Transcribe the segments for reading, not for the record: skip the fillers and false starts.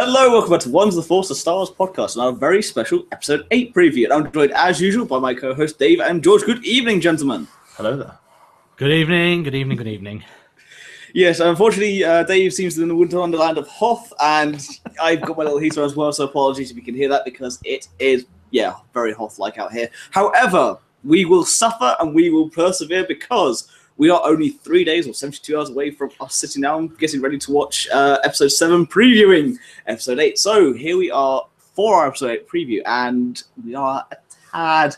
Hello, welcome back to One's the Force, the Star Wars podcast, and our very special Episode 8 preview. And I'm joined, as usual, by my co-hosts Dave and George. Good evening, gentlemen. Hello there. Good evening, good evening, good evening. Yes, unfortunately, Dave seems to be in the winter wonderland of Hoth, and I've got my little heater as well, so apologies if you can hear that, because it is, very Hoth-like out here. However, we will suffer and we will persevere, because we are only 3 days or 72 hours away from us sitting down, getting ready to watch Episode 7, previewing Episode 8. So here we are for our Episode 8 preview, and we are a tad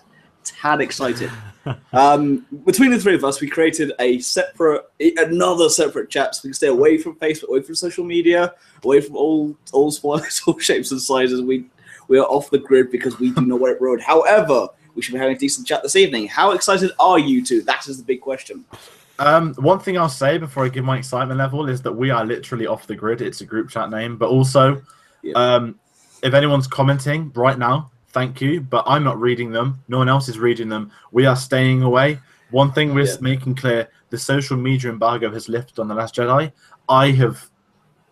excited. Between the three of us, we created another separate chat, so we can stay away from Facebook, away from social media, away from all spoilers, all shapes and sizes. We are off the grid because we do not want it ruined. However, we should be having a decent chat this evening. How excited are you two? That is the big question. One thing I'll say before I give my excitement level is that we are literally off the grid. It's a group chat name. But also, if anyone's commenting right now, thank you. But I'm not reading them. No one else is reading them. We are staying away. One thing we're making clear, the social media embargo has lifted on The Last Jedi.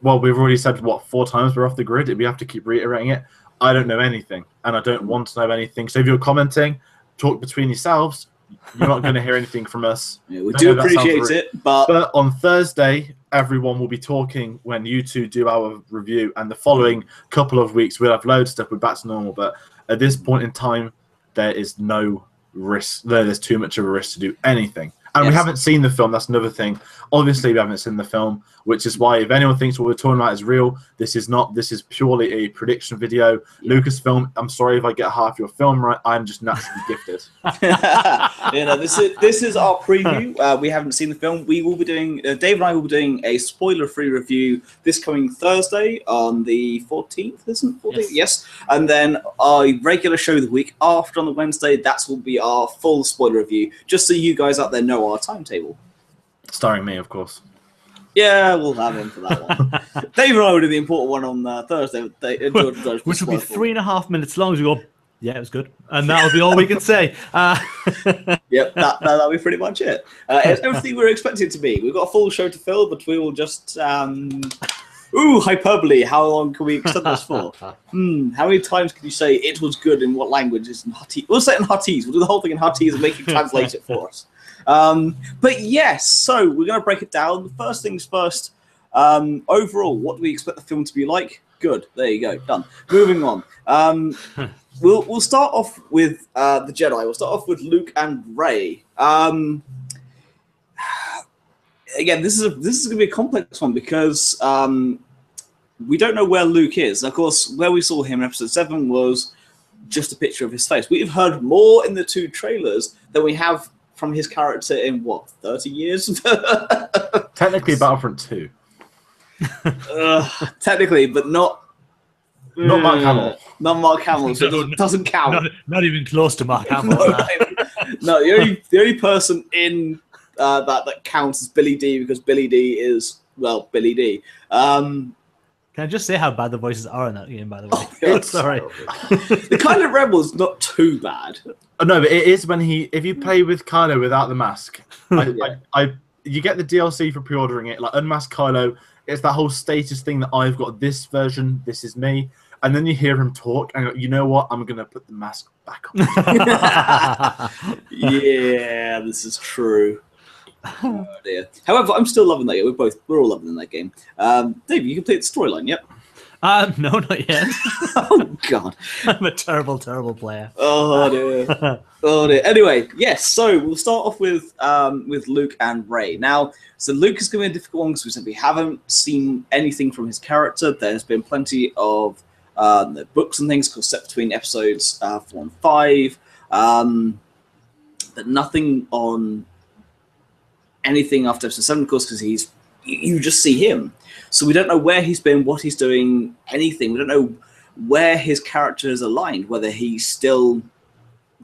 We've already said, 4 times we're off the grid. We have to keep reiterating it. I don't know anything, and I don't want to know anything. So if you're commenting, talk between yourselves. You're not going to hear anything from us. Yeah, we do appreciate it, but on Thursday, everyone will be talking when you two do our review, and the following couple of weeks, we'll have loads of stuff. We're back to normal, but at this point in time, there is no risk. There's too much of a risk to do anything. And we haven't seen the film. That's another thing. Obviously, we haven't seen the film, which is why if anyone thinks what we're talking about is real, this is not. This is purely a prediction video. Lucasfilm, I'm sorry if I get half your film right. I'm just naturally gifted. This is our preview. We haven't seen the film. We will be doing, Dave and I will be doing a spoiler-free review this coming Thursday on the 14th, isn't it? 14th? Yes. And then our regular show the week after on the Wednesday, that will be our full spoiler review, just so you guys out there know our timetable. Starring me, of course. Yeah, we'll have him for that one. Dave and I will do the important one on Thursday. Which will be 3.5 minutes long. So we go, yeah, it was good. And that'll be all we can say. Yep, that'll be pretty much it. It's everything we were expecting it to be. We've got a full show to fill, but we will just... hyperbole. How long can we extend this for? How many times can you say it was good in what language? We'll say it in Huttese. We'll do the whole thing in Huttese and make you translate it for us. But yes, so we're going to break it down. First things first, overall, what do we expect the film to be like? Good. There you go. Done. Moving on. We'll start off with the Jedi. We'll start off with Luke and Rey. Again, this is going to be a complex one because we don't know where Luke is. Of course, where we saw him in Episode 7 was just a picture of his face. We've heard more in the 2 trailers than we have from his character in, 30 years? Technically, Battlefront 2. Technically, but not... Not Mark Hamill. Not Mark Hamill, so it doesn't count. Not even close to Mark Hamill. No, the only person in that counts is Billy D, because Billy D is, Billy D. Can I just say how bad the voices are in that game, by the way? It's sorry. The Kylo Ren was not too bad. Oh, no, but it is if you play with Kylo without the mask, you get the DLC for pre-ordering it, like Unmasked Kylo. It's that whole status thing that I've got this version, this is me. And then you hear him talk, and you know what? I'm going to put the mask back on. Yeah, this is true. Oh dear. However, I'm still loving that game. We're all loving that game. Dave, you complete the storyline, yep? No, not yet. Oh god. I'm a terrible, terrible player. Oh dear. Oh dear. Anyway, yes, so we'll start off with Luke and Rey. Now, so Luke is going to be a difficult one because we simply haven't seen anything from his character. There's been plenty of the books and things set between episodes 4 and 5. But nothing on anything after episode 7, of course, because you just see him. So we don't know where he's been, what he's doing, anything. We don't know where his character is aligned, whether he's still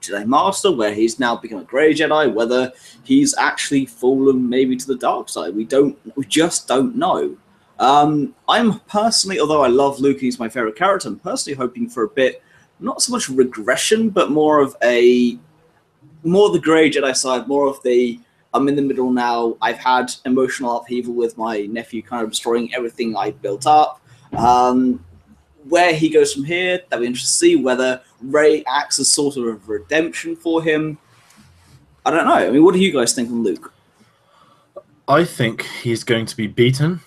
Jedi Master, where he's now become a Grey Jedi, whether he's actually fallen maybe to the dark side. We just don't know. I'm personally, although I love Luke, he's my favorite character, I'm personally hoping for a bit, not so much regression, but more of the Grey Jedi side, more of the I'm in the middle now. I've had emotional upheaval with my nephew kind of destroying everything I built up. where he goes from here, that'll be interesting to see. Whether Rey acts as sort of a redemption for him, I don't know. I mean, what do you guys think on Luke? I think he's going to be beaten.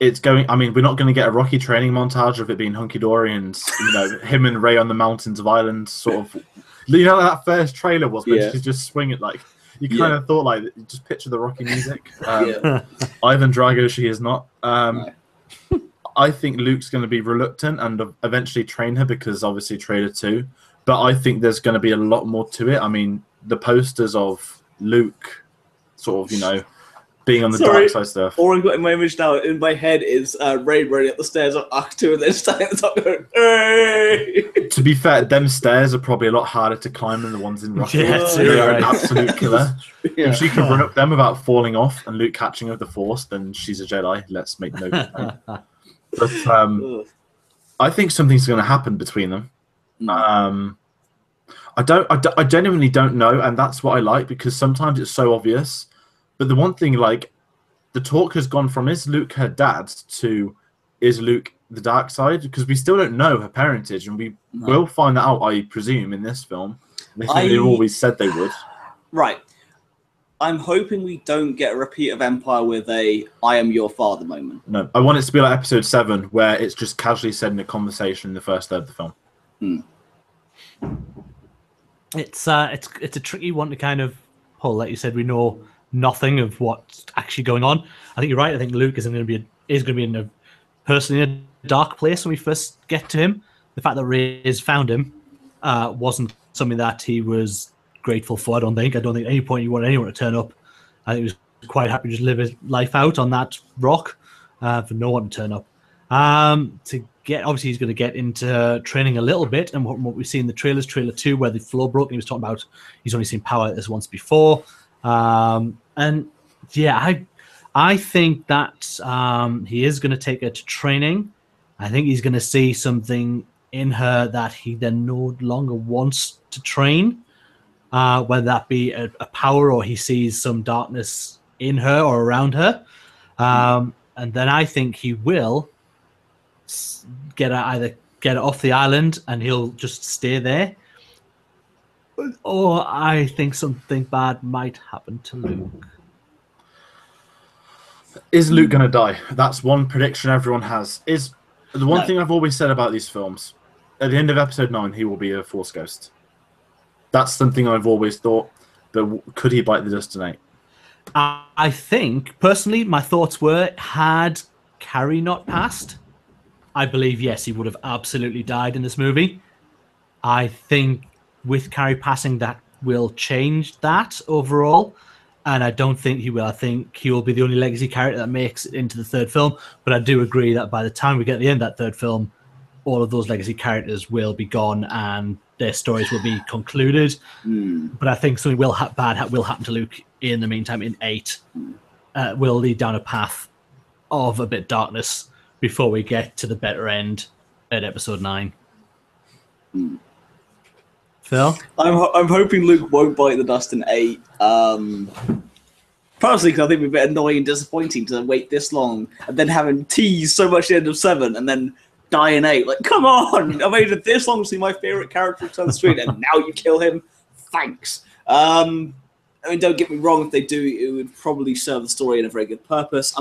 It's going. I mean, we're not going to get a Rocky training montage of it being hunky dory and him and Rey on the mountains of Ireland, sort of. You know that first trailer was when she's just swinging like. You kind of thought like just picture the Rocky music. Ivan Drago, she is not. I think Luke's going to be reluctant and eventually train her because obviously trailer 2. But I think there's going to be a lot more to it. I mean, the posters of Luke, sort of being on the dark side stuff. All I've got in my image now in my head is Rey running up the stairs on Act 2 and then standing at the top going, hey! To be fair, them stairs are probably a lot harder to climb than the ones in Rocky. They are an absolute killer. If she can run up them without falling off and Luke catching her with the Force, then she's a Jedi. Let's make no mistake. But I think something's going to happen between them. I genuinely don't know, and that's what I like because sometimes it's so obvious. But the one thing, like, the talk has gone from is Luke her dad to is Luke the dark side? Because we still don't know her parentage, and we will find that out, I presume, in this film. They always said they would. Right. I'm hoping we don't get a repeat of Empire with a "I am your father" moment. No, I want it to be like Episode 7, where it's just casually said in a conversation in the first third of the film. It's a tricky one to kind of pull. Like you said, we know nothing of what's actually going on. I think you're right. I think Luke is going to be in personally in a dark place when we first get to him. The fact that Rey's found him wasn't something that he was grateful for. I don't think at any point you want anyone to turn up. I think he was quite happy to just live his life out on that rock for no one to turn up. Obviously he's going to get into training a little bit, and what we see in the trailers, trailer 2, where the floor broke, and he was talking about he's only seen power like this once before. And yeah, I think that he is going to take her to training. I think he's going to see something in her that he then no longer wants to train, whether that be a power or he sees some darkness in her or around her. And then I think he will get her off the island and he'll just stay there. Or I think something bad might happen to Luke. Is Luke going to die? That's one prediction everyone has. Is the one thing I've always said about these films. At the end of Episode 9, he will be a Force ghost. That's something I've always thought. But could he bite the dust tonight? I think, personally, my thoughts were, had Carrie not passed, I believe, yes, he would have absolutely died in this movie. I think with Carrie passing, that will change that overall. And I don't think he will. I think he will be the only legacy character that makes it into the third film. But I do agree that by the time we get to the end of that third film, all of those legacy characters will be gone and their stories will be concluded. But I think something bad will happen to Luke in the meantime in 8. Will lead down a path of a bit darkness before we get to the better end at Episode 9. Phil? I'm hoping Luke won't bite the dust in 8. Personally, because I think it'd be a bit annoying and disappointing to wait this long and then having teased so much at the end of 7 and then die in 8. Like, come on! I waited this long to see my favourite character return to the screen and now you kill him? Thanks. I mean, don't get me wrong, if they do, it would probably serve the story in a very good purpose.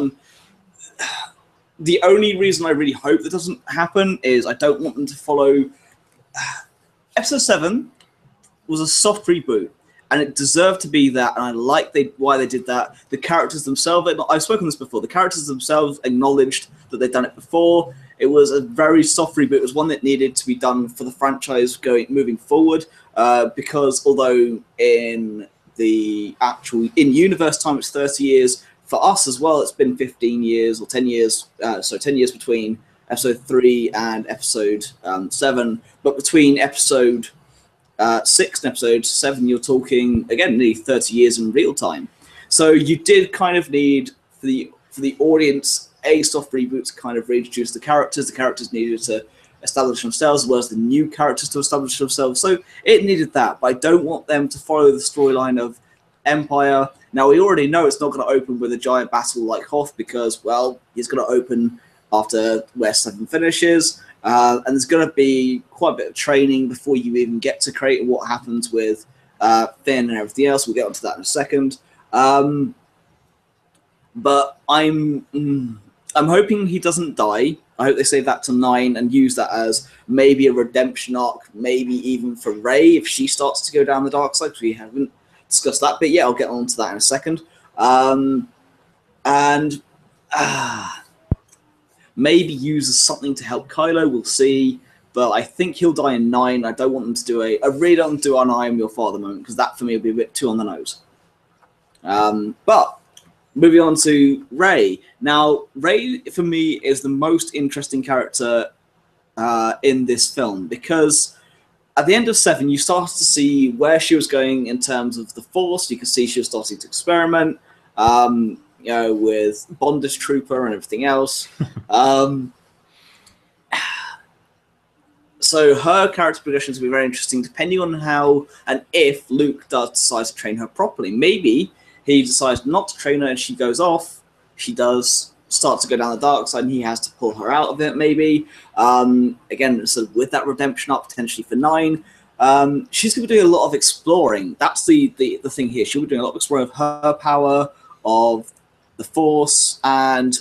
The only reason I really hope that doesn't happen is I don't want them to follow... Episode 7 was a soft reboot, and it deserved to be that, and I like why they did that. The characters themselves, I've spoken this before, the characters themselves acknowledged that they'd done it before. It was a very soft reboot. It was one that needed to be done for the franchise moving forward, because although in universe time it's 30 years, for us as well it's been 15 years or 10 years, 10 years between Episode 3 and Episode 7, but between Episode 6 and Episode 7, you're talking, again, nearly 30 years in real time. So you did kind of need, for the audience, a soft reboot to kind of reintroduce the characters. The characters needed to establish themselves, as well as the new characters to establish themselves. So it needed that, but I don't want them to follow the storyline of Empire. Now, we already know it's not going to open with a giant battle like Hoth because, well, he's going to open after where 7 finishes. And there's going to be quite a bit of training before you even get to create what happens with Finn and everything else. We'll get onto that in a second. But I'm hoping he doesn't die. I hope they save that to 9 and use that as maybe a redemption arc, maybe even for Rey if she starts to go down the dark side, because we haven't discussed that bit yet. I'll get on to that in a second. Maybe use as something to help Kylo. We'll see. But I think he'll die in 9. I don't want them to do I really don't do an I am your father moment, because that for me would be a bit too on the nose. But moving on to Rey. Now, Rey, for me, is the most interesting character in this film, because at the end of 7, you start to see where she was going in terms of the Force. You can see she was starting to experiment, with Bondage Trooper and everything else. So her character progression is going to be very interesting, depending on how and if Luke does decide to train her properly. Maybe he decides not to train her and she goes off. She does start to go down the dark side and he has to pull her out of it, maybe. Again, so with that redemption arc potentially for 9, she's going to be doing a lot of exploring. That's the thing here. She'll be doing a lot of exploring of her power, of the Force, and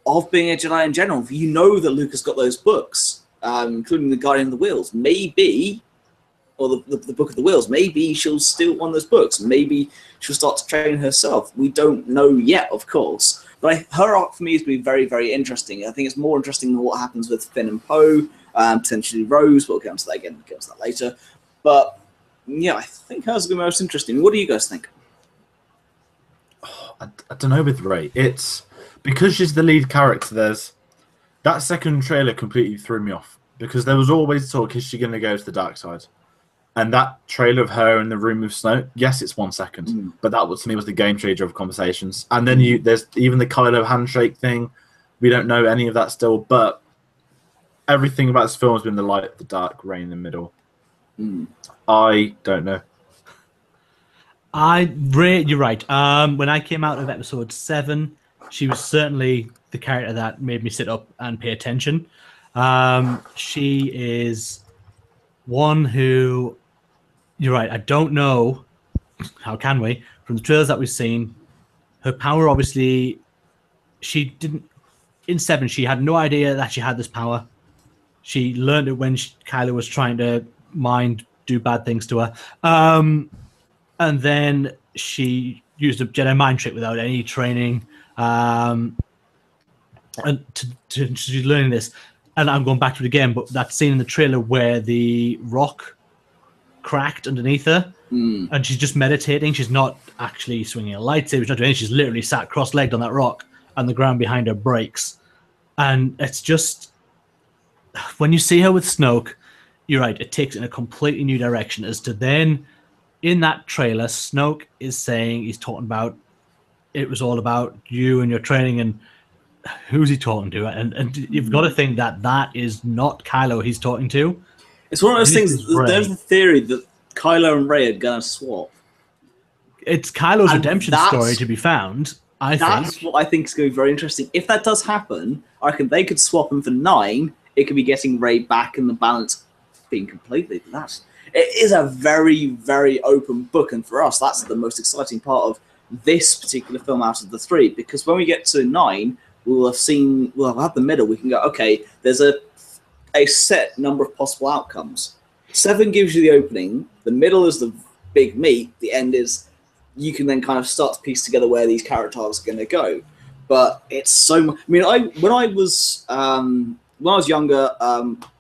of being a Jedi in general. You know that Luke has got those books, including the Guardian of the Wheels. Maybe, or the Book of the Wheels, maybe she'll steal one of those books. Maybe she'll start to train herself. We don't know yet, of course. But her arc for me is going to be very, very interesting. I think it's more interesting than what happens with Finn and Poe, potentially Rose. We'll get onto that again. Get onto that later. But yeah, I think hers is going to be most interesting. What do you guys think? I don't know with Rey. It's because she's the lead character. That second trailer completely threw me off, because there was always talk, is she going to go to the dark side? And that trailer of her in the room with Snoke, yes, it's 1 second, but that was, to me, was the game changer of conversations. And then there's even the Kylo handshake thing. We don't know any of that still, but everything about this film has been the light, the dark, Rey in the middle. I don't know. You're right. When I came out of episode 7, she was certainly the character that made me sit up and pay attention. She is one who, you're right, I don't know, how can we? From the trailers that we've seen, her power, obviously, she didn't, in 7, she had no idea that she had this power. She learned it when Kylo was trying to do bad things to her. And then she used a Jedi mind trick without any training. And she's learning this. And I'm going back to it again, but that scene in the trailer where the rock cracked underneath her, and she's just meditating. She's not actually swinging a lightsaber. She's not doing anything. She's literally sat cross-legged on that rock, and the ground behind her breaks. And it's just, when you see her with Snoke, you're right, it takes it in a completely new direction. As to then, in that trailer, Snoke is saying, he's talking about, it was all about you and your training, and who's he talking to? And you've got to think that is not Kylo he's talking to. It's one of those things, there's the theory that Kylo and Rey are going to swap. It's Kylo's redemption story to be found, I think. That's what I think is going to be very interesting. If that does happen, I reckon they could swap them for 9. It could be getting Rey back in the balance being completely. It is a very, very open book, and for us, that's the most exciting part of this particular film out of the 3, because when we get to 9, we'll have had the middle. We can go, okay, there's a set number of possible outcomes. 7 gives you the opening, the middle is the big meat, the end is, you can then kind of start to piece together where these characters are going to go. But it's so much. I mean, when I was younger,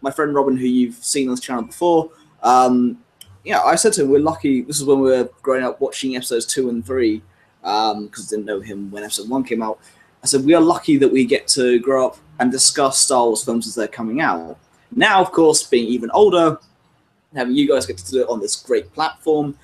my friend Robin, who you've seen on this channel before, I said to him, we're lucky. This is when we were growing up watching episodes 2 and 3, because I didn't know him when episode 1 came out. I said, we are lucky that we get to grow up and discuss Star Wars films as they're coming out. Now, of course, being even older, having you guys get to do it on this great platform,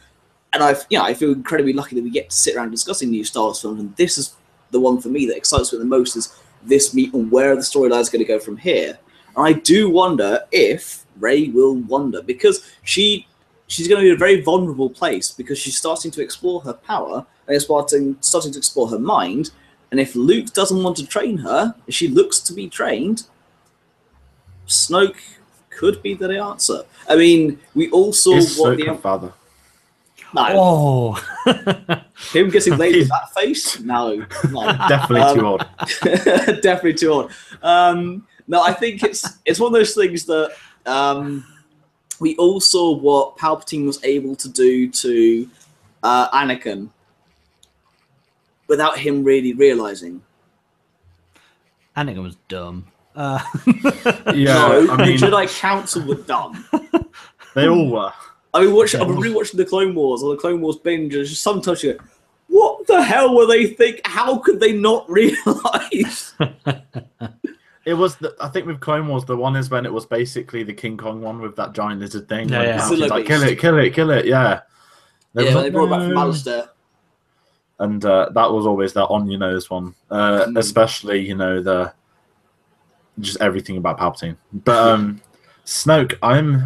and I feel incredibly lucky that we get to sit around discussing new Star Wars films, and this is the one for me that excites me the most, is this meet and where the storyline is going to go from here. And I do wonder if Rey will wander, because she's going to be in a very vulnerable place, because she's starting to explore her power and starting to explore her mind, And if Luke doesn't want to train her, if she looks to be trained, Snoke could be the answer. I mean, we all saw Is what Snoke her father? No. Oh, Him getting laid with that face? No. Definitely too old. Definitely too old. No, I think it's one of those things that we all saw what Palpatine was able to do to Anakin without him really realizing. Anakin was dumb. No, I mean, the Jedi Council were dumb. they all were. I mean, I've been rewatching the Clone Wars or the Clone Wars binge, and just sometimes you go, what the hell were they think? How could they not realize? It was, I think with Clone Wars, the one is when it was basically the King Kong one with that giant lizard thing. Yeah, yeah. Palpatine's like, kill it, yeah. They brought back from Alistair. And that was always that on your nose one, especially just everything about Palpatine. But Snoke, I'm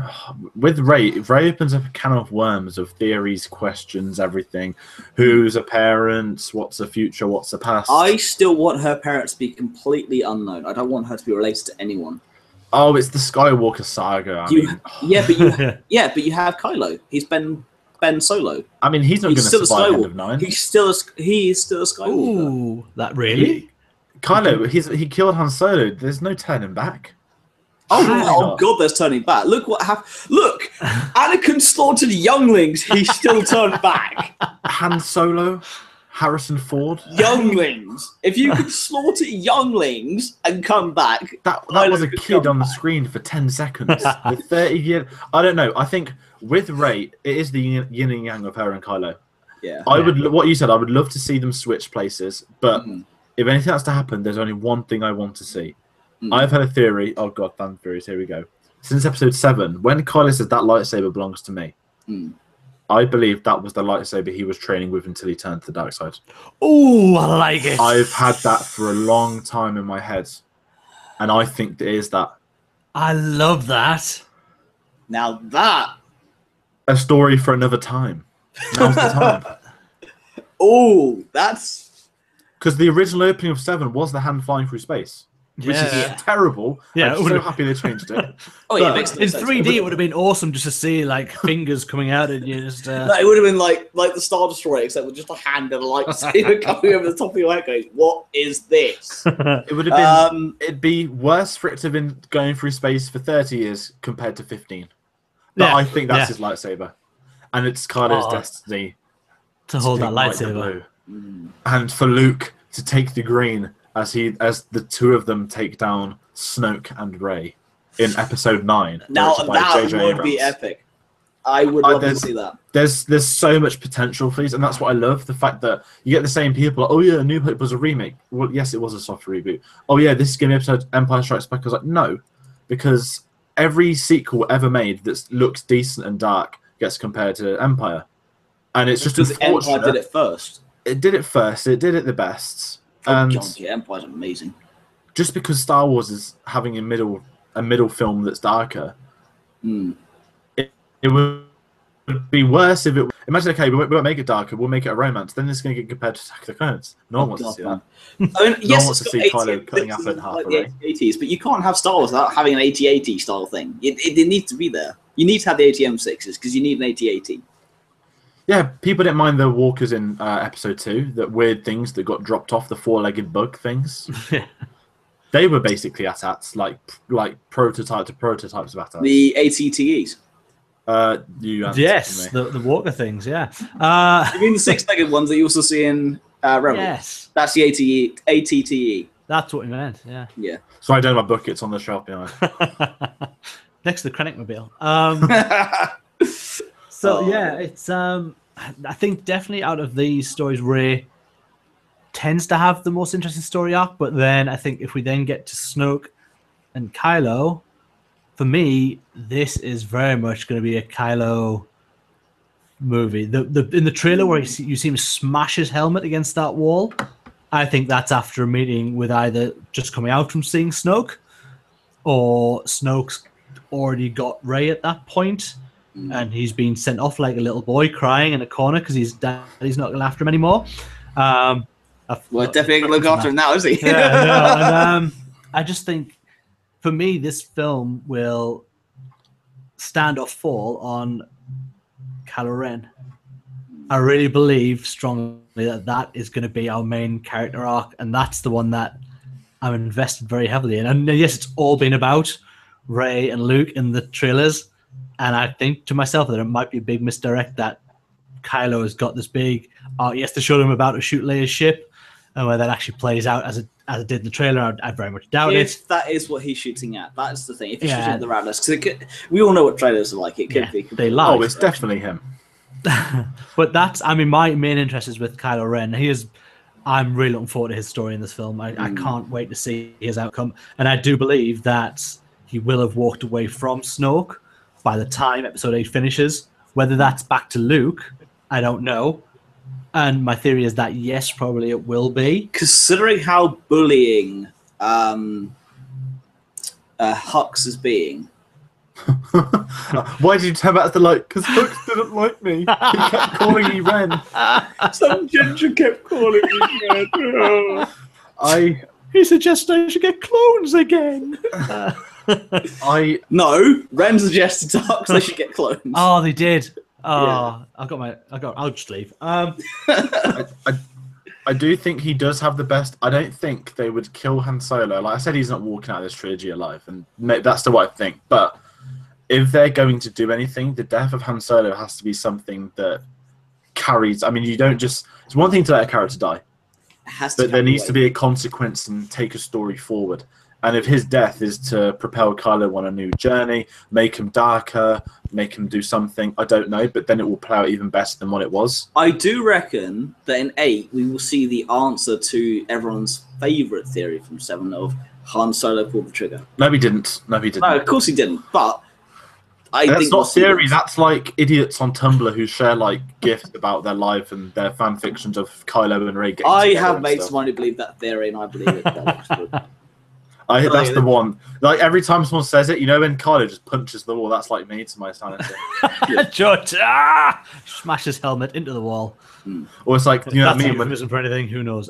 with Rey. Rey opens up a can of worms of theories, questions, everything. Who's a parent? What's the future? What's the past? I still want her parents to be completely unknown. I don't want her to be related to anyone. Oh, it's the Skywalker saga. But you have Kylo. He's Ben Solo. I mean, he's not going to survive End of 9. He is still a Skywalker. Ooh, that really? Kylo, he killed Han Solo. There's no turning back. Oh God, there's turning back. Look what happened. Look, Anakin slaughtered younglings. He still turned back. Han Solo, Harrison Ford. Younglings. If you could slaughter younglings and come back. That was a kid on the screen for 10 seconds. With 30 years. I don't know. I think with Rey, it is the yin and yang of her and Kylo. Yeah. What you said, I would love to see them switch places. But if anything has to happen, there's only one thing I want to see. I've had a theory. Oh God, fan theories. Here we go. Since episode 7, when Kylo says that lightsaber belongs to me, I believe that was the lightsaber he was training with until he turned to the dark side. Oh, I like it. I've had that for a long time in my head, and I think it is that. I love that. Now that a story for another time. Now's the time. Oh, that's because the original opening of 7 was the hand flying through space. Which is terrible. Yeah, I'm so happy they changed it. It makes no in sense. 3D, it would have been awesome just to see like fingers coming out and you just. No, it would have been like the Star Destroyer, except with just a hand and a lightsaber coming over the top of your head. Going, what is this? It would have been. It'd be worse for it to have been going through space for 30 years compared to 15. But I think that's his lightsaber, and it's Kylo's destiny to hold that lightsaber, and for Luke to take the green. As the two of them take down Snoke and Rey in episode 9. Now that would be epic. I would love to see that. There's so much potential for these, and that's what I love. The fact that you get the same people. Like, oh yeah, New Hope was a remake. Well, yes, it was a soft reboot. Oh yeah, this is going to be episode Empire Strikes Back. I was like, no, because every sequel ever made that looks decent and dark gets compared to Empire, and it's just because Empire did it first. It did it first. It did it the best. And Empire's amazing. Just because Star Wars is having a middle film that's darker, it would be worse if it. Imagine, okay, we won't make it darker. We'll make it a romance. Then it's going to get compared to Attack of the Clones. No one wants to see that. I mean, yes, one wants to see Kylo cutting up in half. Like the 80s, but you can't have Star Wars without having an 80-80 style thing. It needs to be there. You need to have the ATM6s because you need an 80-80. Yeah, people didn't mind the walkers in episode 2, that weird things that got dropped off, the 4-legged bug things. They were basically AT-ATs, like prototypes of AT-ATs. The ATTEs. Yes, the walker things, yeah. You mean the 6-legged ones that you also see in Rebel? Yes. That's the ATTE. That's what we meant, yeah. Yeah. So I don't have my buckets on the shelf behind. Next to the Krennic Mobile. So yeah, it's I think definitely out of these stories, Rey tends to have the most interesting story arc. But then I think if we then get to Snoke and Kylo, for me, this is very much going to be a Kylo movie. In the trailer where you see him smash his helmet against that wall, I think that's after a meeting with either just coming out from seeing Snoke, or Snoke's already got Rey at that point. And he's been sent off like a little boy crying in a corner because his daddy's not going after him anymore. And Well, definitely look after him now, is he? Yeah, no, and I just think, for me, this film will stand or fall on Kylo Ren. I really believe strongly that that is going to be our main character arc, and that's the one that I'm invested very heavily in. And yes, it's all been about Rey and Luke in the trailers, and I think to myself that it might be a big misdirect that Kylo has got this big arc. Yes, they showed him about to shoot Leia's ship, and where that actually plays out as it did in the trailer, I very much doubt it. If that is what he's shooting at, that's the thing. If he's shooting at the Ravens, because we all know what trailers are like. It could be. They lie. Oh, it's definitely him. But that's, I mean, my main interest is with Kylo Ren. I'm really looking forward to his story in this film. I can't wait to see his outcome. And I do believe that he will have walked away from Snoke by the time Episode 8 finishes. Whether that's back to Luke, I don't know. And my theory is that yes, probably it will be. Considering how bullying Hux is being. Why did you tell that to like? Because Hux didn't like me. He kept calling me Ren. Some ginger kept calling me Ren. He suggested I should get clones again. No, Ren suggested to Hux they should get clones. Oh, they did. Oh, Yeah. I'll just leave. I do think he does have the best. I don't think they would kill Han Solo. Like I said, he's not walking out of this trilogy alive, and that's the what I think. But if they're going to do anything, the death of Han Solo has to be something that carries. I mean, you don't just. It's one thing to let a character die, but there needs to be a consequence and take a story forward. And if his death is to propel Kylo on a new journey, make him darker, make him do something, I don't know, but then it will play out even better than what it was. I do reckon that in 8 we will see the answer to everyone's favourite theory from 7 of Han Solo pulled the trigger. No, he didn't. No, of course he didn't. But that's think not theory. That's like idiots on Tumblr who share like gifs about their life and their fan fictions of Kylo and Rey. I have mates of mine who believe that theory, and I believe it. That's the one. Like every time someone says it, you know, when Kylo just punches the wall, that's like me to my sanity. George smash his helmet into the wall. Or it's like, you know, That's what I mean? euphemism for anything. Who knows?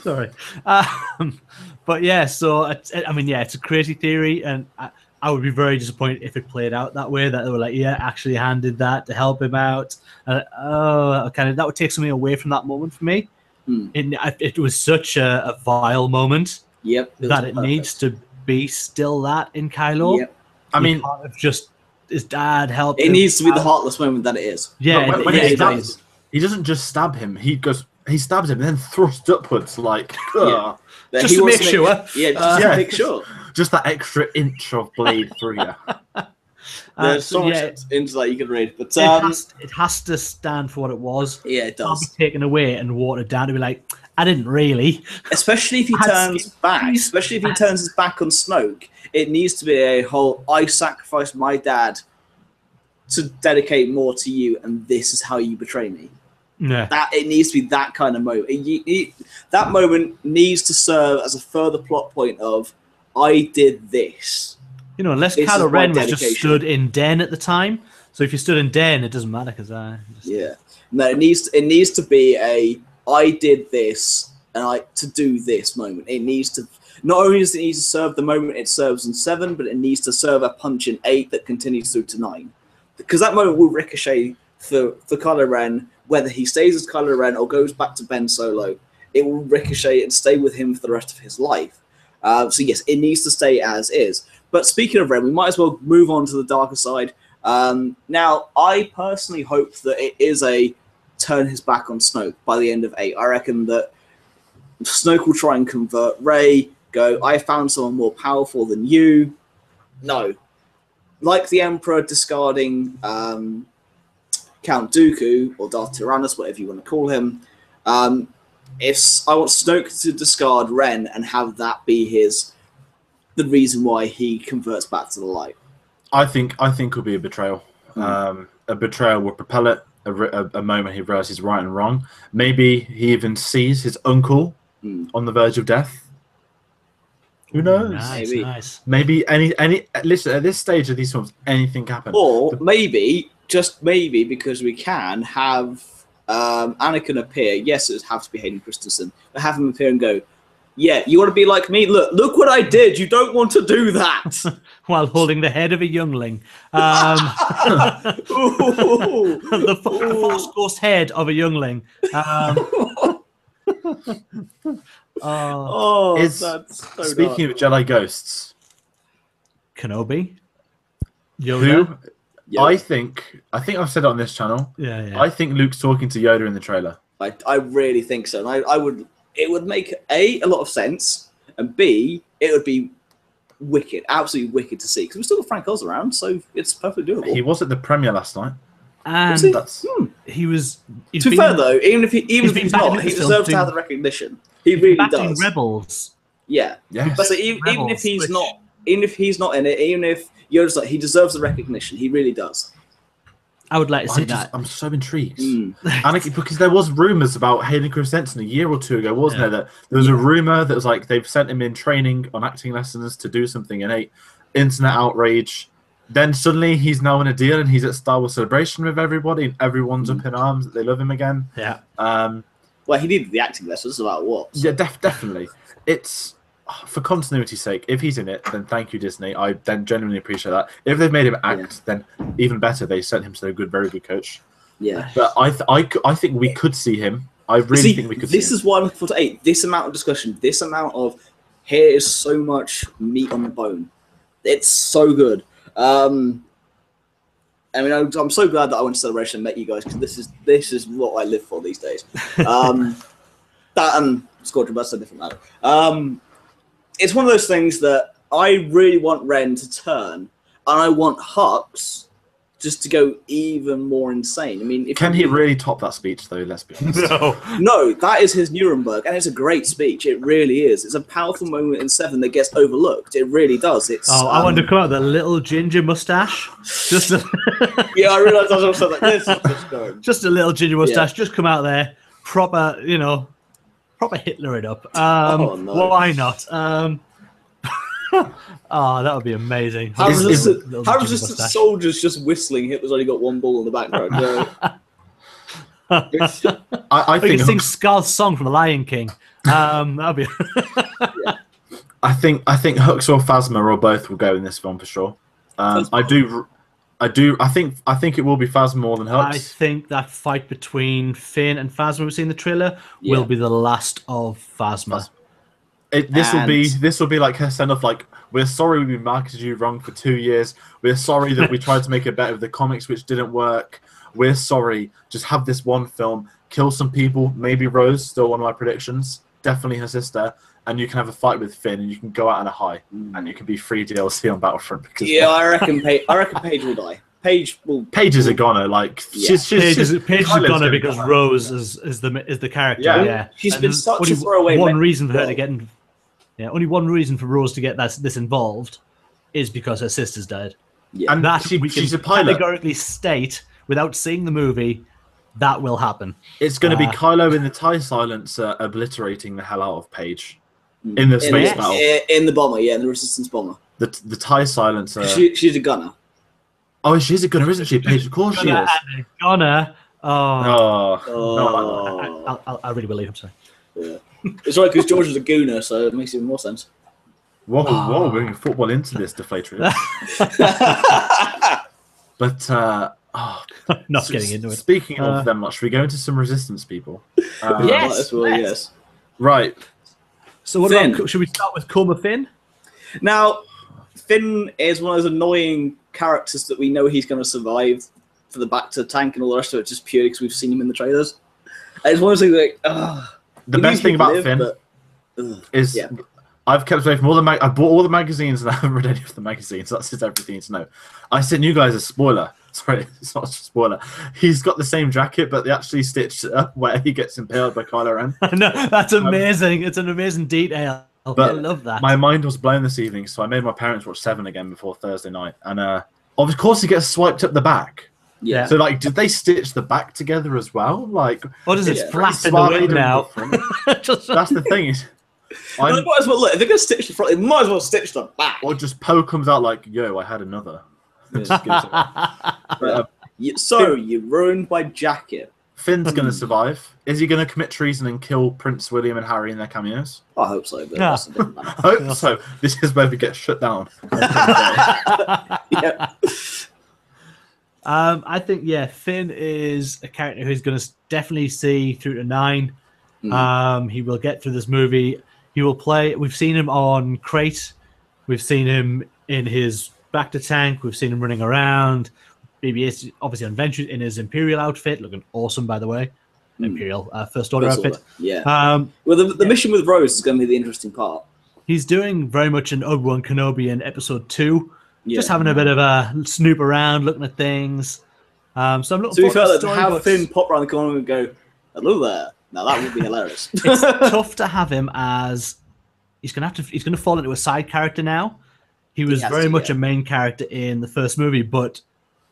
Sorry. But yeah, so it's a crazy theory, and I would be very disappointed if it played out that way. That they were like, yeah, actually Han did that to help him out. That would take something away from that moment for me. It was such a vile moment. Yep. That it needs to be still that in Kylo. Yep. I mean, just his dad helped. It needs to be the heartless moment that it is. Yeah, when he stabs, he doesn't just stab him. He stabs him and then thrusts upwards like. Yeah. Just to make sure. To make sure. Just that extra inch of blade through you. There's so much into that you can read, but it has to stand for what it was. Yeah, it does. Can't be taken away and watered down to be like, I didn't really. Especially if he turns back. Especially if he turns his back on Snoke. It needs to be a whole, I sacrificed my dad to dedicate more to you, and this is how you betray me. Yeah. It needs to be that kind of moment. That moment needs to serve as a further plot point of, I did this. You know, unless Kylo Ren was just stood in Den at the time. So if you stood in Den, it doesn't matter because yeah. No, it needs to be a I did this and to do this moment. It needs to not only does it need to serve the moment it serves in 7, but it needs to serve a punch in 8 that continues through to 9. Because that moment will ricochet for Kylo Ren, whether he stays as Kylo Ren or goes back to Ben Solo. It will ricochet and stay with him for the rest of his life. So yes, it needs to stay as is. But speaking of Ren, we might as well move on to the darker side. Now, I personally hope that it is a turn his back on Snoke by the end of 8. I reckon that Snoke will try and convert Rey, go, I found someone more powerful than you. No. Like the Emperor discarding Count Dooku, or Darth Tyrannus, whatever you want to call him, if I want Snoke to discard Ren and have that be the reason why he converts back to the light. I think it'll be a betrayal. A betrayal will propel it. A moment he realizes right and wrong. Maybe he even sees his uncle on the verge of death. Who knows? Maybe any. Listen, at this stage of these films, anything can happen. Or maybe, just maybe, because we can have Anakin appear, yes, it would have to be Hayden Christensen, but have him appear and go, yeah, you want to be like me? Look what I did. You don't want to do that. While holding the head of a youngling. The Force Ghost head of a youngling. That's so Speaking of Jedi ghosts, Kenobi. Yoda. Yoda. I think I've said it on this channel. Yeah. I think Luke's talking to Yoda in the trailer. I really think so. And it would make a lot of sense, and B, it would be wicked, absolutely wicked to see, because we've still got Frank Oz around, so it's perfectly doable. He was at the premiere last night. And he was. To be fair though, even if he's not, he deserves to have the recognition. He really does. Rebels. Yeah. Yes. But so even if he's not in it, even if Yoda's like, he deserves the recognition. He really does. I would like to see that. I'm so intrigued. Anakin, because there was rumours about Hayden Christensen a year or two ago, wasn't there? That there was a rumour that was like they've sent him in training on acting lessons to do something innate. Internet outrage. Then suddenly he's now in a deal and he's at Star Wars Celebration with everybody and everyone's up in arms that they love him again. Yeah. Well, he needed the acting lessons about what? Yeah, definitely. It's for continuity's sake. If he's in it, then thank you, Disney. I then genuinely appreciate that. If they've made him act, then even better. They sent him to a very good coach. Yeah. But I think we could see him. I really think we could see him. This is why I'm looking forward to 8. This amount of discussion, this amount of here is so much meat on the bone. It's so good. I mean, I'm so glad that I went to Celebration and met you guys, because this is what I live for these days. That and Squadron, that's a different matter. It's one of those things that I really want Ren to turn, and I want Hux just to go even more insane. I mean, can he really top that speech though? Let's be honest. No, that is his Nuremberg, and it's a great speech. It really is. It's a powerful moment in 7 that gets overlooked. It really does. It's. I want to come out with a little ginger mustache. Just yeah, I realised I was also like this. Just a little ginger mustache. Just come out there, proper Hitler it up. Why not? That would be amazing. How resistant soldiers just whistling? Hitler's only got one ball in the background. I think sing Scar's song from The Lion King. That'll be. I think Hux or Phasma or both will go in this film for sure. I think it will be Phasma more than Hux. I think that fight between Finn and Phasma we've seen in the trailer will be the last of Phasma. This will be like her send off. Like, we're sorry we marketed you wrong for 2 years. We're sorry that we tried to make it better with the comics, which didn't work. We're sorry. Just have this one film, kill some people. Maybe Rose, still one of my predictions. Definitely her sister. And you can have a fight with Finn, and you can go out on a high, and you can be free DLC on Battlefront. Because I reckon Paige will die. Paige is a goner. Like Paige is a goner because Rose is the character. Yeah. She's been such a throwaway. One reason for her to get in. Yeah, only one reason for Rose to get this involved is because her sister's died. Yeah. And that she's a pilot. Categorically state, without seeing the movie, that will happen. It's going to be Kylo in the TIE Silencer obliterating the hell out of Paige in the space battle. In the bomber, in the Resistance bomber. The TIE Silencer. She's a gunner. Oh, she's a gunner, isn't she, Paige? Of course she is. Gunner. No, I really believe him, sorry. Yeah. It's right, because George is a gooner, so it makes even more sense. Whoa, we're bringing football into this deflator. But not getting into it. Speaking of them, should we go into some Resistance people? Yes. Right. So what about, should we start with Coma Finn? Now, Finn is one of those annoying characters that we know he's going to survive for the back to the tank and all the rest of it, just purely because we've seen him in the trailers. And it's one of those things like, the best thing about Finn is I've kept away from all I bought all the magazines and I haven't read any of the magazines. That's just everything to know. I sent you guys a spoiler. Sorry, it's not a spoiler. He's got the same jacket, but they actually stitched it up where he gets impaled by Kylo Ren. No, that's amazing. It's an amazing detail. But I love that. My mind was blown this evening, so I made my parents watch 7 again before Thursday night. And of course he gets swiped up the back. Yeah. So, did they stitch the back together as well? What is it? Flap in the wind now. That's the thing. Is, they might as well look. If they're going to stitch the front, they might as well stitch the back. Or just Poe comes out like, "Yo, I had another." So you ruined my jacket. Finn's going to survive. Is he going to commit treason and kill Prince William and Harry in their cameos? I hope so, but Yeah. it doesn't matter. I hope so. This is where we get shut down. Yeah. I think Finn is a character who's going to definitely see through to 9. He will get through this movie. He will play. We've seen him on Crate. We've seen him in his Bacta tank. We've seen him running around. BB-8 obviously on Venture in his Imperial outfit, looking awesome, by the way. Imperial First Order outfit. Yeah. Well, the mission with Rose is going to be the interesting part. He's doing very much an Obi-Wan Kenobi in Episode 2. Yeah. Just having a bit of a snoop around, looking at things. So I'm looking To be forward to fair, the to story, have but Finn pop around the corner and go, "Hello there." Now that would be hilarious. it's tough to have him as he's gonna fall into a side character now. He was very much a main character in the first movie, but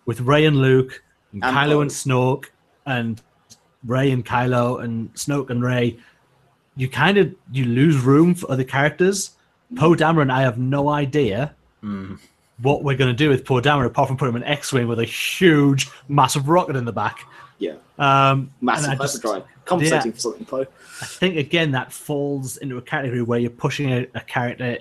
with Rey and Luke and Kylo Poe. and Snoke and Rey and Kylo and Snoke and Rey, you lose room for other characters. Poe Dameron, I have no idea what we're going to do with Poe Dameron apart from put him in X-wing with a huge, massive rocket in the back. Yeah. Massive hyperdrive. Compensating for something, Poe. I think again that falls into a category where you're pushing a character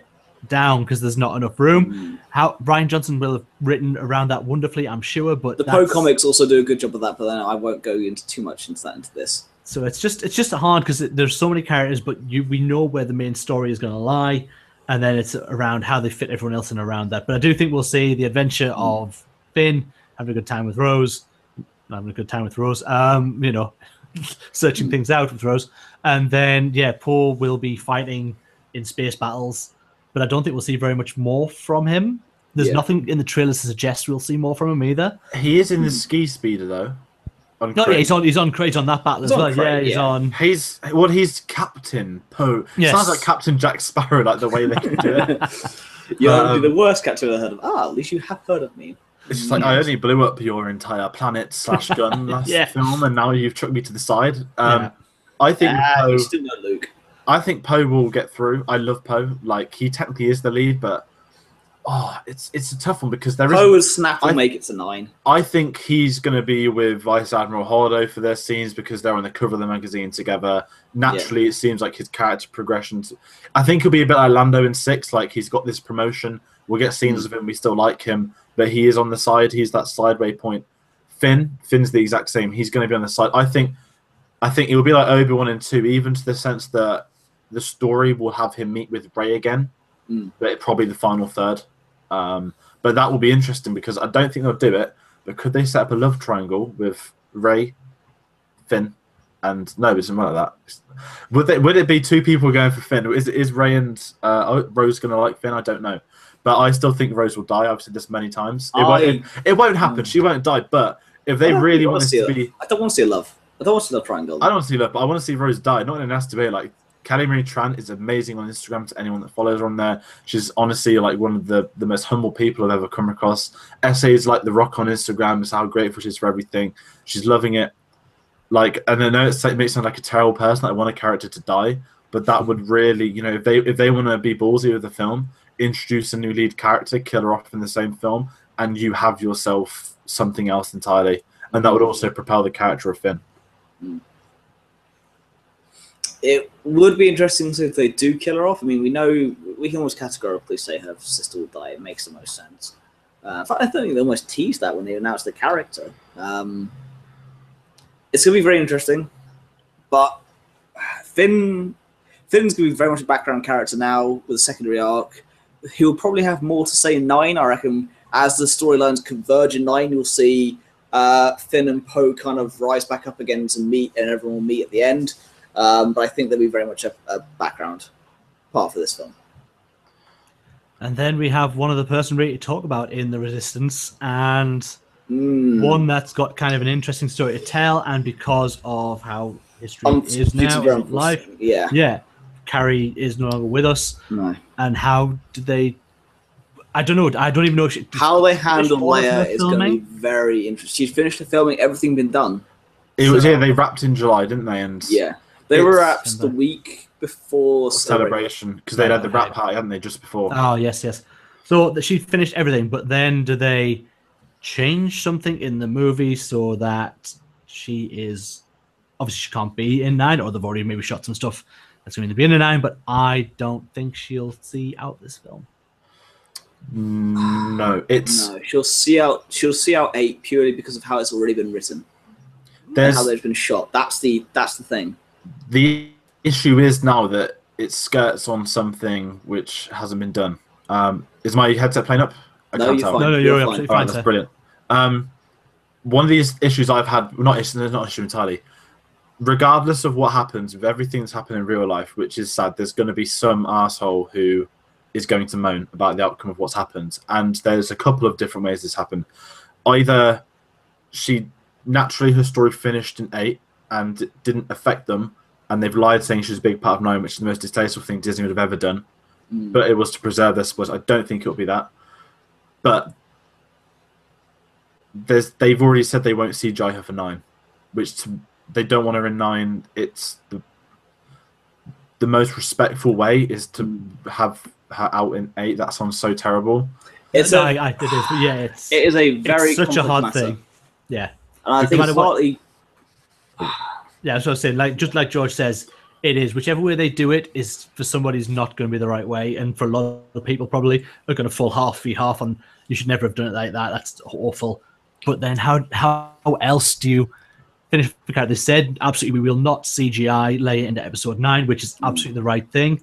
down because there's not enough room. How Brien Johnson will have written around that wonderfully, I'm sure. But the Poe comics also do a good job of that, but then I won't go into too much into this. So it's just hard because there's so many characters, but we know where the main story is going to lie, and then it's around how they fit everyone else in around that. But I do think we'll see the adventure of Finn having a good time with Rose, searching things out with Rose, and then Poe will be fighting in space battles. But I don't think we'll see very much more from him. There's nothing in the trailers to suggest we'll see more from him either. He is in the ski speeder though. He's on Crate on that battle as well. Crate, he's on. He's Captain Poe. Yes. Sounds like Captain Jack Sparrow, like the way they can do it. You're the worst captain I've ever heard of. At least you have heard of me. It's just like I only blew up your entire planet / gun last film, and now you've chucked me to the side. I think Poe. You still know Luke. I think Poe will get through. I love Poe. Like he technically is the lead, but it's a tough one because Poe and Snap will make it to 9. I think he's going to be with Vice Admiral Holdo for their scenes because they're on the cover of the magazine together. Naturally, it seems like his character progression. I think he'll be a bit like Lando in 6. Like he's got this promotion. We'll get scenes of him. We still like him, but he is on the side. He's that sideway point. Finn's the exact same. He's going to be on the side. I think it will be like Obi-Wan in 2, even to the sense that the story will have him meet with Rey again, but it probably the final third. But that will be interesting because I don't think they'll do it. But could they set up a love triangle with Rey, Finn, and no, it's not like that. Would it be 2 people going for Finn? Is Rey and Rose going to like Finn? I don't know. But I still think Rose will die. I've said this many times. It won't happen. She won't die. But if they really want this to be, I don't want to see a love. I don't want to see a love triangle. I don't want to see love, but I want to see Rose die. Not in an nasty way. Like Callie Marie Tran is amazing on Instagram to anyone that follows her on there. She's honestly like one of the most humble people I've ever come across. Essays like The Rock on Instagram is how grateful she is for everything. She's loving it. Like, and I know it makes sound like a terrible person. I want a character to die, but that would really, if they want to be ballsy with the film, introduce a new lead character, kill her off in the same film, and you have yourself something else entirely, and that would also propel the character of Finn. It would be interesting if they do kill her off. I mean, we can almost categorically say her sister will die. It makes the most sense. In fact, I think they almost teased that when they announced the character. It's going to be very interesting, but Finn's going to be very much a background character now with a secondary arc. He'll probably have more to say in 9. I reckon as the storylines converge in 9, you'll see Finn and Poe kind of rise back up again to meet, and everyone will meet at the end. But I think there'll be very much a background part for this film. And then we have one other person ready to talk about in the Resistance, and one that's got kind of an interesting story to tell, and because of how history is now in life. Yeah. Carrie is no longer with us. No. And how did they... I don't know. I don't even know how they handle Leia is going to be very interesting. She's finished the filming, everything been done. It was they wrapped in July, didn't they? And they were wrapped the week before celebration because they'd had the wrap party, hadn't they, just before? Oh yes. So she finished everything, but then do they change something in the movie so that she is obviously she can't be in 9, or they've already maybe shot some stuff that's going to be in 9. But I don't think she'll see out this film. No, she'll see out 8 purely because of how it's already been written and how they've been shot. That's the thing. The issue is now that it skirts on something which hasn't been done. Is my headset playing up? No, you're fine. No, you're absolutely fine. All right, that's brilliant. One of these issues I've had, not an issue entirely. Regardless of what happens with everything that's happened in real life, which is sad, there's going to be some asshole who is going to moan about the outcome of what's happened. And there's a couple of different ways this happened. Either her story finished in 8 and it didn't affect them, and they've lied saying she was a big part of 9, which is the most distasteful thing Disney would have ever done. But it was to preserve their spoilers. I don't think it'll be that. But they've already said they won't CGI her for 9, which they don't want her in 9. It's the most respectful way is to have her out in 8. That sounds so terrible. It is a very such a hard matter. Thing. Yeah, and I think partly. Yeah, that's what I was saying. Just like George says, it is whichever way they do it is for somebody's not going to be the right way, and for a lot of people probably are going to fall half on. You should never have done it like that. That's awful. But then how else do you finish the character? They said absolutely we will not CGI Leia into episode 9, which is absolutely the right thing.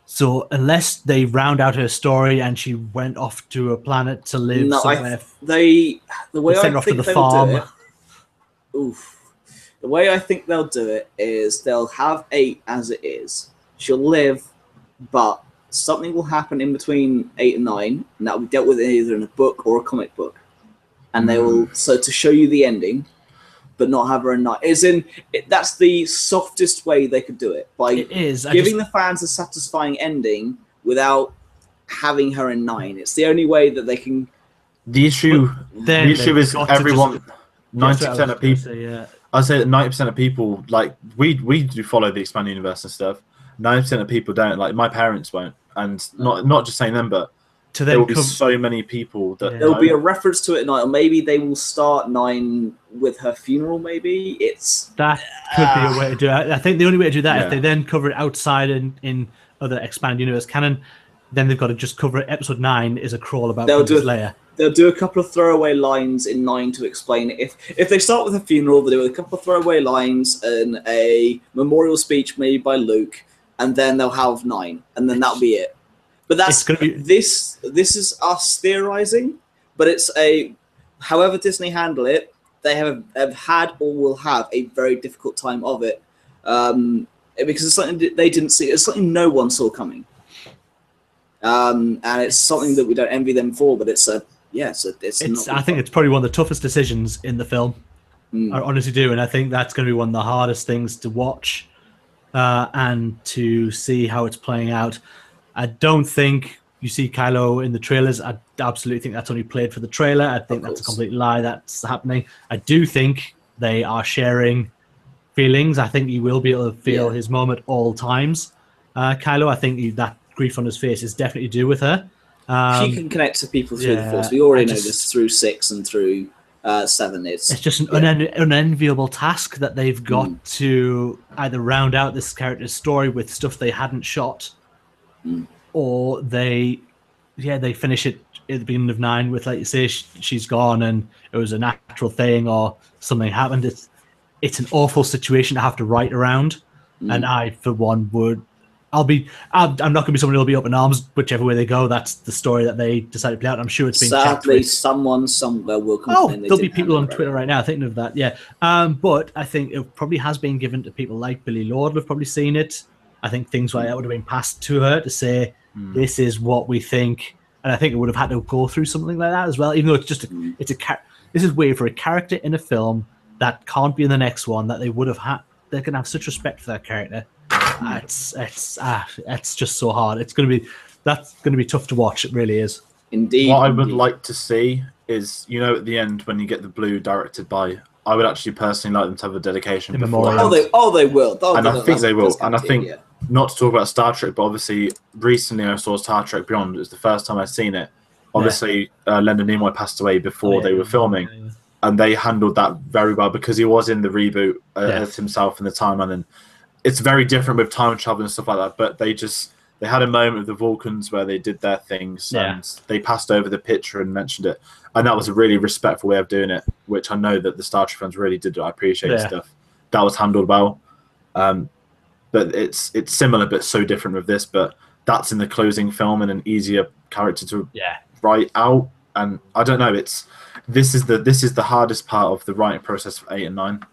So unless they round out her story and she went off to a planet to live somewhere, the way I off think to the they farm. will do it, the way I think they'll do it is they'll have 8 as it is. She'll live, but something will happen in between 8 and 9, and that will be dealt with either in a book or a comic book. And they will to show you the ending, but not have her in 9. That's the softest way they could do it, by giving the fans a satisfying ending without having her in 9. It's the only way that they can. The issue is everyone. 90% of people. I'd say that 90% of people, like we do follow the expanded universe and stuff. 90% of people don't. Like my parents won't, and not just saying them, but there will be so many people that there'll be a reference to it at 9, or maybe they will start 9 with her funeral. Maybe that could be a way to do it. I think the only way to do that if they then cover it outside in other expanded universe canon, then they've got to just cover it. Episode 9 is a crawl about Princess Leia. They'll do a couple of throwaway lines in 9 to explain it. If they start with a funeral, they'll do a couple of throwaway lines and a memorial speech made by Luke, and then they'll have 9, and then that'll be it. But this is us theorizing, but it's however Disney handle it, they have had or will have a very difficult time of it, because it's something they didn't see. It's something no one saw coming, and it's something that we don't envy them for. But I think it's probably one of the toughest decisions in the film. I honestly do, and I think that's going to be one of the hardest things to watch and to see how it's playing out. I don't think you see Kylo in the trailers. I absolutely think that's only played for the trailer. I think that's a complete lie that's happening. I do think they are sharing feelings. I think you will be able to feel his mom at all times. Kylo, I think that grief on his face is definitely to do with her. She can connect to people through the Force. We already know this through 6 and through 7. It's just an unenviable task that they've got to either round out this character's story with stuff they hadn't shot, or they finish it at the beginning of 9 with, like you say, she's gone and it was a natural thing or something happened. It's an awful situation to have to write around, and I, for one, I'm not going to be someone who'll be up in arms whichever way they go. That's the story that they decided to play out. I'm sure it's been sadly someone somewhere will complain. There'll be people on Twitter right now thinking of that. Yeah, but I think it probably has been given to people like Billy Lord. We've probably seen it. I think things like that would have been passed to her to say, this is what we think. And I think it would have had to go through something like that as well, even though it's just this is way for a character in a film that can't be in the next one, that they would have had. They're going to have such respect for that character. It's just so hard. That's going to be tough to watch. It really is. Indeed. What I would like to see is, at the end when you get the blue directed by, I would actually personally like them to have a dedication before. They will. And I think they will. And I think, not to talk about Star Trek, but obviously recently I saw Star Trek Beyond. It was the first time I'd seen it. Obviously, Leonard Nimoy passed away before they were filming. and they handled that very well because he was in the reboot as himself in the timeline, and it's very different with time travel and stuff like that. But they had a moment with the Vulcans where they did their things, and they passed over the picture and mentioned it, and that was a really respectful way of doing it, which I know that the Star Trek fans really did. I appreciate stuff that was handled well. But it's similar but so different with this. But that's in the closing film and an easier character to write out. And I don't know. This is the hardest part of the writing process for 8 and 9.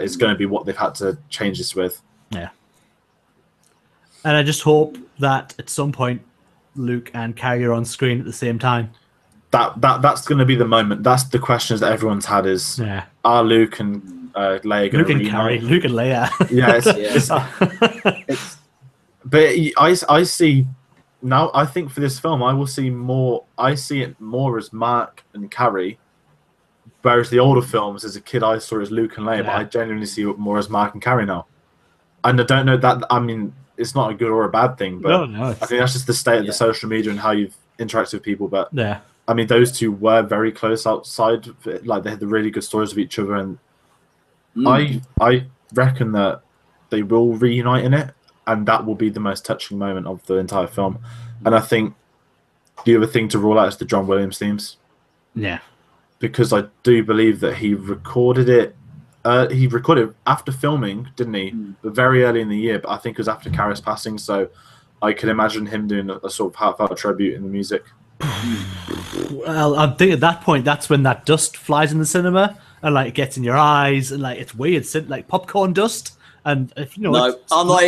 Is going to be what they've had to change this with. Yeah. And I just hope that at some point Luke and Carrie are on screen at the same time. That's going to be the moment. That's the questions that everyone's had is are Luke and Leia going to reunite? Luke and Leia. But I see now. I think for this film, I see it more as Mark and Carrie, whereas the older films, as a kid, I saw as Luke and Leia. But I genuinely see it more as Mark and Carrie now. And I don't know that. I mean, it's not a good or a bad thing, but I think that's just the state of the social media and how you've interacted with people. But I mean, those two were very close outside. Like they had the really good stories of each other, and I reckon that they will reunite in it, and that will be the most touching moment of the entire film. And I think the other thing to rule out is the John Williams themes. Yeah, because I do believe that he recorded it. He recorded after filming, didn't he? But very early in the year. But I think it was after Kara's passing, so I could imagine him doing a sort of heartfelt tribute in the music. Well, I think at that point, that's when that dust flies in the cinema and like gets in your eyes and like it's weird, like popcorn dust. And if you know, no, I'm not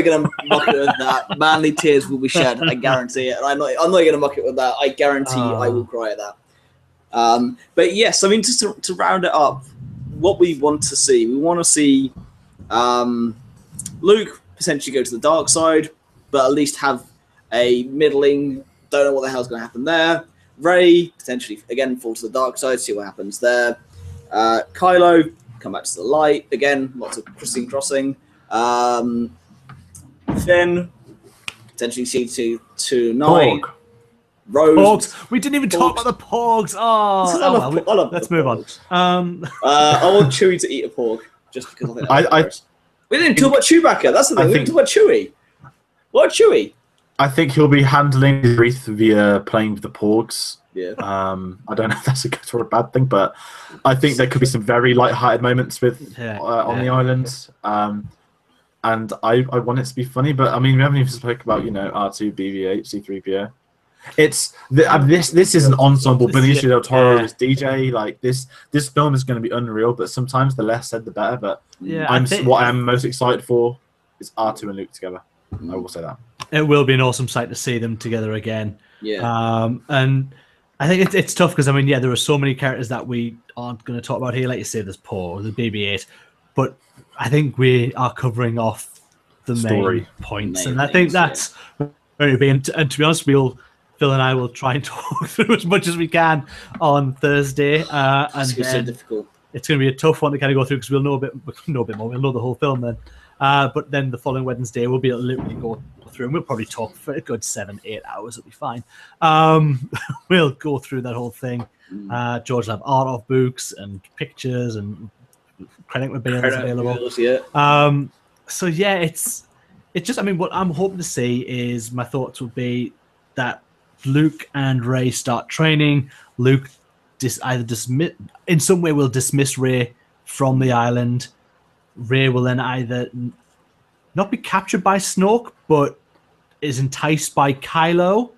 going to mock it with that. Manly tears will be shed. I guarantee it. And I'm not going to mock it with that. I guarantee I will cry at that. But yes, I mean, just to round it up, what we want to see, Luke potentially go to the dark side, but at least have a middling. Don't know what the hell's going to happen there. Rey potentially again fall to the dark side, see what happens there. Kylo come back to the light again. Lots of crossing. Finn potentially see to 9. Porg. Rose. Porgs. We didn't even talk about the Porgs. I love let's move on. I want Chewie to eat a porg just because I think I we didn't talk about Chewbacca. That's the thing. We didn't talk about Chewie. What Chewie? I think he'll be handling his wreath via playing with the Porgs. Yeah. I don't know if that's a good or a bad thing, but I think there could be some very light-hearted moments with on the island. And I want it to be funny, but I mean we haven't even spoke about R2, BB-8, C-3PO. It's this is an ensemble. Benicio del Toro is DJ. Like this film is going to be unreal. But sometimes the less said, the better. But what I'm most excited for is R2 and Luke together. I will say that it will be an awesome sight to see them together again. Yeah. And I think it's tough because I mean, there are so many characters that we aren't going to talk about here. Like you say, there's Paul, there's BB-8, but I think we are covering off the story main points, and I think that's very big. And to be honest, Phil and I will try and talk through as much as we can on Thursday. And it's so difficult. It's going to be a tough one to kind of go through because we'll know a bit more. We'll know the whole film then. But then the following Wednesday, we'll be able to literally go through and we'll probably talk for a good 7-8 hours. It'll be fine. We'll go through that whole thing. George will have art of books and pictures and credit materials available. So yeah, it's just, I mean, what I'm hoping to see is my thoughts would be that Luke and Rey start training. Luke in some way will dismiss Rey from the island. Rey will then either not be captured by Snoke, but is enticed by Kylo.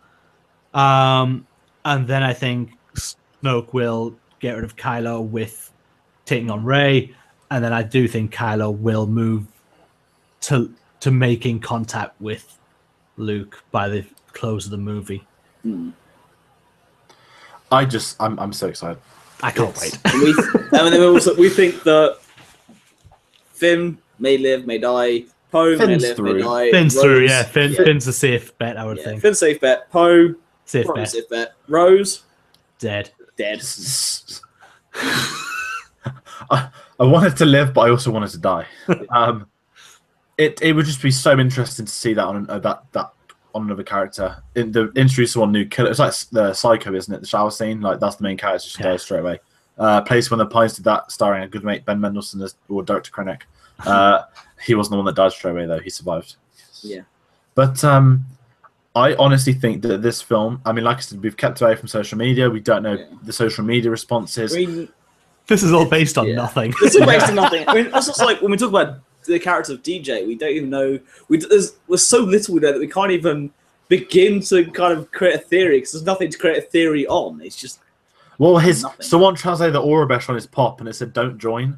And then I think Snoke will get rid of Kylo with taking on Rey. And then I do think Kylo will move to making contact with Luke by the close of the movie. I'm so excited. I can't wait. We think that Finn may live, may die. Poe may live, may die. Finn's through, yeah. Finn's a safe bet, I would think. Finn's safe bet. Poe, safe bet. Rose, dead. I wanted to live, but I also wanted to die. It would just be so interesting to see that on another character. Introduce one new killer. It's like the Psycho, isn't it? The shower scene. Like that's the main character. She dies straight away. Place When the Pies did that, starring a good mate Ben Mendelsohn or Director Krennic. He wasn't the one that died straight away though. He survived. Yeah. But I honestly think that this film, I mean, like I said, we've kept away from social media. We don't know the social media responses. I mean, this is all based on nothing. This is based on nothing. I mean, that's just like when we talk about the character of DJ, we don't even know. There's so little we know that we can't even begin to kind of create a theory because there's nothing to create a theory on. It's just someone translated the Aurebesh on his pop and it said "Don't join."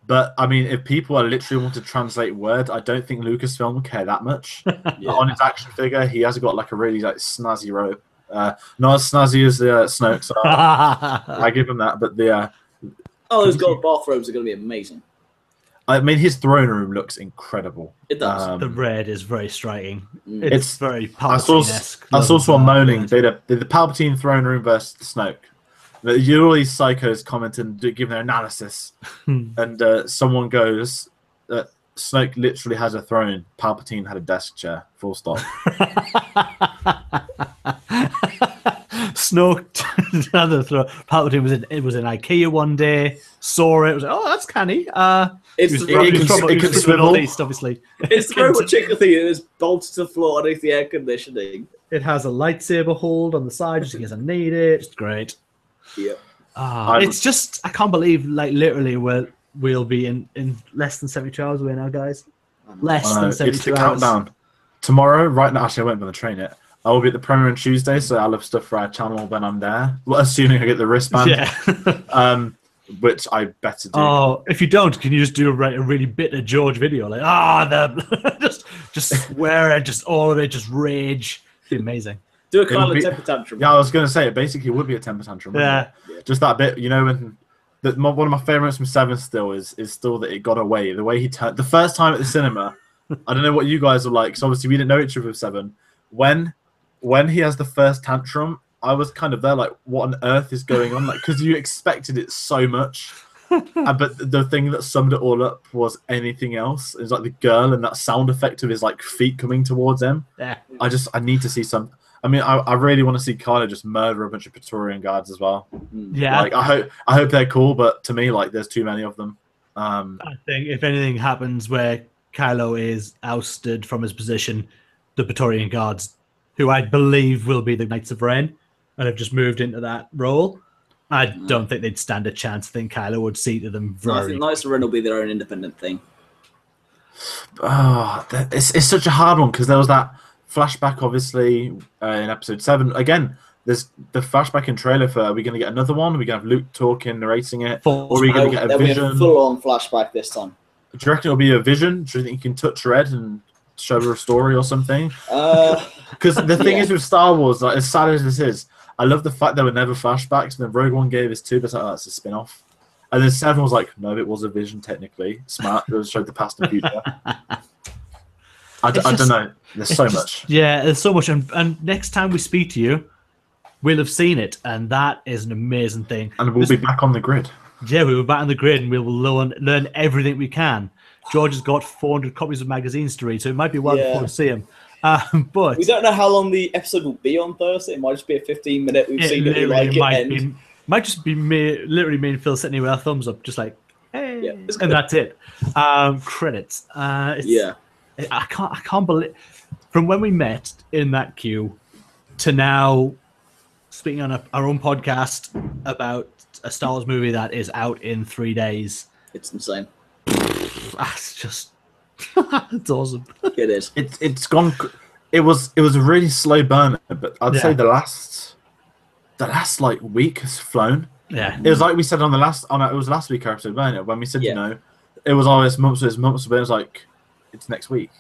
But I mean, if people are literally want to translate words, I don't think Lucasfilm would care that much. On his action figure, he has got like a really like snazzy robe. Not as snazzy as the Snoke, so I give him that. But those gold bathrobes are going to be amazing. I mean, his throne room looks incredible. It does. The red is very striking. It's very Palpatine-esque. I saw someone moaning. They did the Palpatine throne room versus the Snoke. You all these psychos commenting, giving their analysis, and someone goes, "Snoke literally has a throne. Palpatine had a desk chair. Full stop." Snoke had a throne. Palpatine was in IKEA one day, saw it. Was like, "Oh, that's canny." It could swivel. East, obviously. It's the robot chicken thing. It is bolted to the floor underneath the air conditioning. It has a lightsaber hold on the side just in case I need it. It's great. Yeah. It's just I can't believe like literally we'll be in less than 72 hours away now, guys. Less than 72 it's the hours. Countdown. Tomorrow, right now, actually I won't be on the train yet. I will be at the premiere on Tuesday, so I'll have stuff for our channel when I'm there. Well, assuming I get the wristband. Yeah. Which I better do. Oh, if you don't, can you just do a really bitter George video? Like, just swear it, just all of it, just rage. It'd be amazing. Do a kind of temper tantrum. Yeah, I was going to say, it basically would be a temper tantrum. Yeah. Just that bit, you know, when one of my favourites from Seven still is still that it got away. The way he turned, the first time at the cinema, I don't know what you guys were like, so obviously we didn't know each other with Seven. When he has the first tantrum, I was kind of there like, what on earth is going on? Like, because you expected it so much. But the thing that summed it all up was anything else. It was like the girl and that sound effect of his like feet coming towards him. Yeah. I need to see some. I mean, I really want to see Kylo just murder a bunch of Praetorian guards as well. Yeah. Like I hope they're cool, but to me, like there's too many of them. I think if anything happens where Kylo is ousted from his position, the Praetorian guards, who I believe will be the Knights of Ren, and have just moved into that role, I don't think they'd stand a chance. I think Kylo would see to them very. I think Knights of Ren will be their own independent thing. Oh, it's such a hard one because there was that flashback, obviously, in episode 7. Again, there's the flashback and trailer for. Are we going to get another one? Are we going to have Luke talking, narrating it? Or are we going to get a vision? Be a full-on flashback this time. Do you reckon it'll be a vision? Do you think you can touch Red and show her a story or something? Because the thing is with Star Wars, like, as sad as this is, I love the fact there were never flashbacks. And then Rogue One gave us 2, but it's like, oh, that's a spin-off. And then 7 was like, no, it was a vision technically. Smart. It showed the past and future. I don't know. There's so much. Yeah, there's so much. And next time we speak to you, we'll have seen it. And that is an amazing thing. And we'll be back on the grid. Yeah, we were back on the grid and we will learn everything we can. George has got 400 copies of magazines to read, so it might be well before we see him. But we don't know how long the episode will be on Thursday. It might just be a 15-minute. We've seen it like it might just be literally me and Phil sitting here with our thumbs up, just like, hey, and that's it. Credits. I can't believe from when we met in that queue to now speaking on our own podcast about a Star Wars movie that is out in 3 days. It's insane. It's just it's awesome. It is. It's gone. It was a really slow burner, but I'd say the last like week has flown. Yeah, it was like we said on it was last week episode, wasn't it? When we said you know it was always months, but it was like it's next week.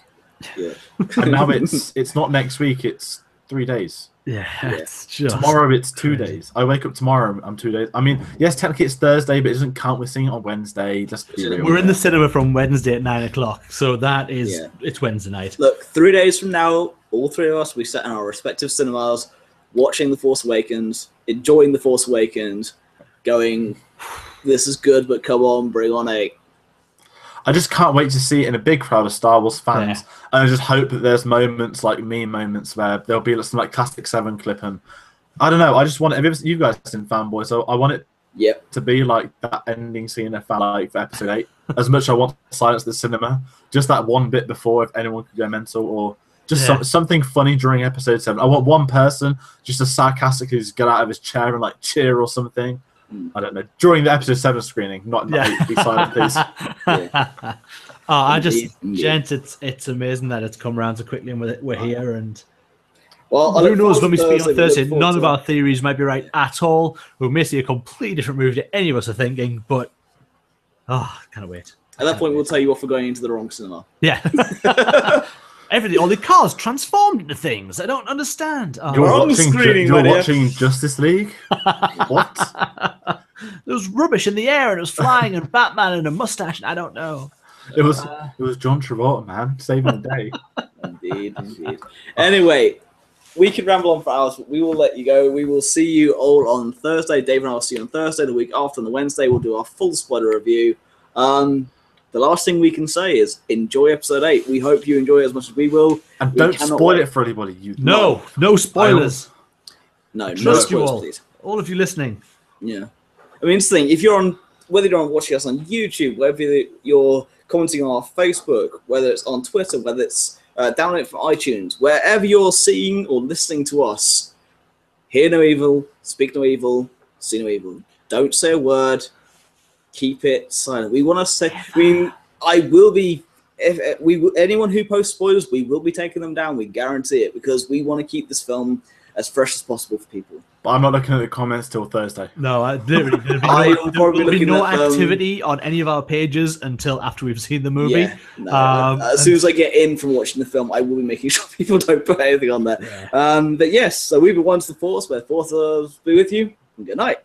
Yeah, and now it's not next week. It's 3 days. Yeah, it's just tomorrow. It's 2 days. I wake up tomorrow. I'm 2 days. I mean, yes, technically it's Thursday, but it doesn't count. We're seeing it on Wednesday. We're in the cinema from Wednesday at 9 o'clock, so that is it's Wednesday night. Look, 3 days from now, all three of us we sat in our respective cinemas, watching The Force Awakens, enjoying The Force Awakens, going, "This is good, but come on, bring on 8." I just can't wait to see it in a big crowd of Star Wars fans. Yeah. And I just hope that there's moments like meme moments where there'll be some like classic 7 clip and I don't know. I just want it. You guys in fanboy, so I want it Yep. to be like that ending scene I felt like for episode 8. As much as I want to silence the cinema, just that one bit before, if anyone could go mental, or just something funny during episode 7. I want one person just to sarcastically just get out of his chair and like cheer or something. I don't know, during the episode 7 screening, not be silent, please. Gents, it's amazing that it's come around so quickly and we're here. And well, who knows when we speak on Thursday? None of our theories might be right at all. We may see a completely different movie that any of us are thinking, but can't wait. At that point, we'll tell you off for going into the wrong cinema. Yeah. Everything, all the cars transformed into things. I don't understand. You're watching Justice League? What? There was rubbish in the air and it was flying and Batman and a mustache. I don't know. It was John Travolta, man, saving the day. Indeed. Anyway, we can ramble on for hours, but we will let you go. We will see you all on Thursday. Dave and I will see you on Thursday. The week after, on the Wednesday, we'll do our full spoiler review. The last thing we can say is enjoy episode 8. We hope you enjoy it as much as we will. And don't spoil it for anybody. No spoilers. No Trust spoilers, you all. please. All of you listening. Yeah. I mean, it's the thing. If you're on, whether you're watching us on YouTube, whether you're commenting on our Facebook, whether it's on Twitter, whether it's download it from iTunes, wherever you're seeing or listening to us, hear no evil, speak no evil, see no evil. Don't say a word. Keep it silent. We want to say. I mean, I will be. Anyone who posts spoilers, we will be taking them down. We guarantee it because we want to keep this film as fresh as possible for people. But I'm not looking at the comments till Thursday. No, literally, there'll be no activity on any of our pages until after we've seen the movie. Yeah, no, as soon as I get in from watching the film, I will be making sure people don't put anything on there. Yeah. But yes, so we've been One to the Force, where Force be with you, and good night.